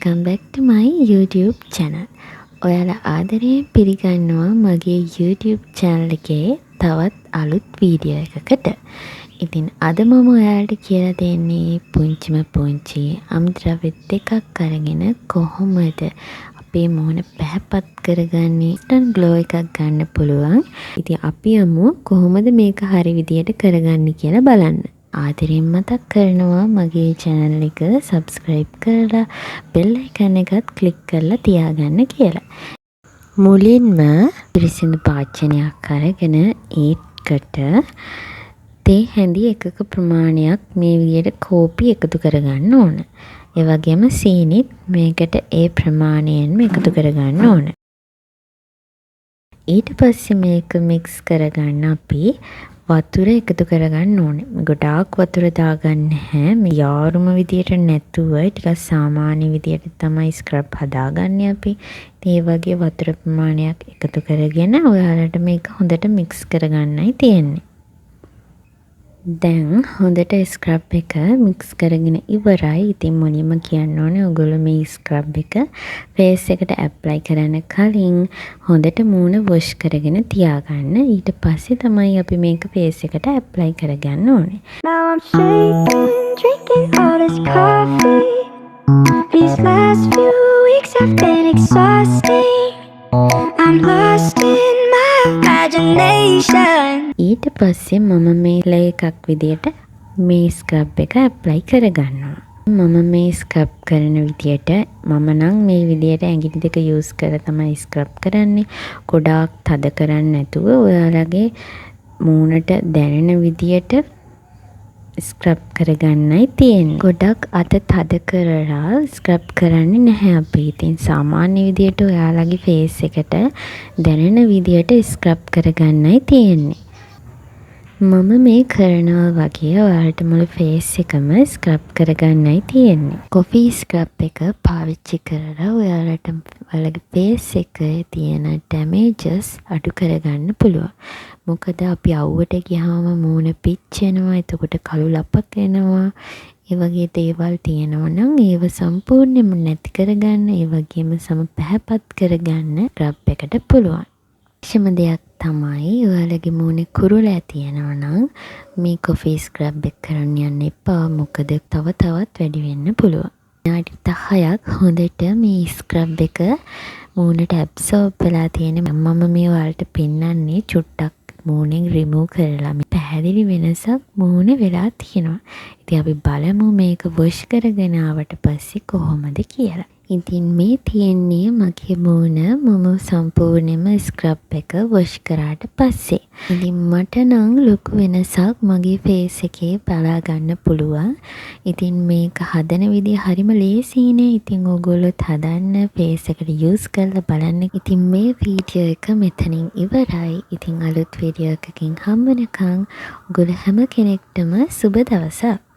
welcome back to my YouTube channel. ඔයාලා ආදරයෙන් පිළිගන්නවා මගේ YouTube channel එකේ තවත් අලුත් වීඩියෝ එකකට. ඉතින් අද මම ඔයාලට කියලා දෙන්නේ පුංචිම පුංචි අමුද්‍රව්‍ය දෙකක් අරගෙන කොහොමද අපේ මොහොන පැහැපත් කරගන්නේ instant glow එකක් ගන්න පුළුවන්. ඉතින් අපි යමු කොහොමද මේක හරි විදියට කරගන්නේ කියලා බලන්න. ආදරයෙන් මතක් කරනවා මගේ channel එක subscribe කරලා bell icon එකත් click කරලා තියාගන්න කියලා. මුලින්ම පිරිසිදු පාච්චනයක් අරගෙන ඒකට තේ හැඳි එකක ප්‍රමාණයක් මේ විදිහට කෝපි එකතු කරගන්න ඕන. ඒ වගේම සීනිත් මේකට ඒ ප්‍රමාණයෙන්ම එකතු කරගන්න ඕන. ඊට පස්සේ මේක mix කරගන්න අපි වතුර එකතු කරගන්න ඕනේ. ගොඩාක් වතුර දාගන්න නැහැ. මේ යාරුම විදියට නැතුව ටිකක් සාමාන්‍ය විදියට තමයි ස්ක්‍රබ් හදාගන්නේ අපි. ඒ වගේ වතුර ප්‍රමාණයක් එකතු කරගෙන ඔයාලට මේක හොඳට mix කරගන්නයි තියෙන්නේ. දැන් හොඳට ස්ක්‍රබ් එක mix කරගෙන ඉවරයි. ඉතින් මුලින්ම කියන්න ඕනේ ඔයගොල්ලෝ මේ ස්ක්‍රබ් එක face එකට apply කරන්න කලින් හොඳට මූණ wash කරගෙන තියාගන්න. ඊට පස්සේ තමයි අපි මේක face එකට apply කරගන්න ඕනේ. Now I'm shaking, drinking all this coffee. These last few weeks have been exhausting. I'm lost in my imagination. ඊට පස්සේ මම මේ ලේ එකක් විදියට මේ ස්ක්‍රබ් එක ඇප්ලයි කරගන්නවා. මම මේ ස්ක්‍රබ් කරන විදියට මම නම් මේ විදියට ඇඟිලි දෙක යූස් කරලා තමයි ස්ක්‍රබ් කරන්නේ. ගොඩාක් තද කරන්නේ නැතුව ඔයාලගේ මූණට දැනෙන විදියට ස්ක්‍රබ් කරගන්නයි තියෙන්නේ. ගොඩක් අත තද කරලා ස්ක්‍රබ් කරන්නේ නැහැ අපි. ඉතින් සාමාන්‍ය විදියට ඔයාලගේ ෆේස් එකට දැනෙන විදියට ස්ක්‍රබ් කරගන්නයි තියෙන්නේ. මම මේ කරනවා වගේ ඔයාලට මුළු ෆේස් එකම ස්ක්‍රබ් කරගන්නයි තියෙන්නේ. කොෆි ස්ක්‍රබ් එක පාවිච්චි කරලා ඔයාලට ඔයාලගේ ෆේස් එකේ තියෙන ඩැමේජස් අඩු කරගන්න පුළුවන්. මොකද අපි අවුවට ගියාම මූණ පිච්චෙනවා, එතකොට කළු ලපක් එනවා. ඒ වගේ දේවල් තියෙනවා නම් ඒව සම්පූර්ණයෙන්ම නැති කරගන්න, ඒ වගේම සම පැහැපත් කරගන්න ස්ක්‍රබ් එකට පුළුවන්. විශේෂම දෙයක් තමයි ඔයාලගේ මූණේ කුරුලා තියෙනවා නම් මේ කොෆි ස්ක්‍රබ් එක කරන්න යන්න එපා. මොකද තවත් වැඩි වෙන්න පුළුවන්. විනාඩි 10ක් හොඳට මේ ස්ක්‍රබ් එක මූණට ඇබ්සෝබ් වෙලා තියෙන මම මේ ඔයාලට පෙන්නන්නේ චුට්ටක් මූණෙන් රිමූව් කරලා මේ පැහැදිලි වෙනසක් මූණේ වෙලා තියෙනවා. ඉතින් අපි බලමු මේක වොෂ් කරගෙන ආවට පස්සේ කොහොමද කියලා. ඉතින් මේ තියෙන්නේ මගේ මූණ මම සම්පූර්ණයෙන්ම ස්ක්‍රබ් එක වොෂ් කරාට පස්සේ. ඉතින් මට නම් ලොකු වෙනසක් මගේ ෆේස් එකේ බලා ගන්න පුළුවන්. ඉතින් මේක හදන විදිය හරිම ලේසියිනේ. ඉතින් ඔයගොල්ලොත් හදන්න ෆේස් එකට යූස් කරලා බලන්න. ඉතින් මේ වීඩියෝ එක මෙතනින් ඉවරයි. ඉතින් අලුත් වීඩියෝ එකකින් හම්බ වෙනකන් ඔයගොල්ලෝ හැම කෙනෙක්ටම සුබ දවසක්.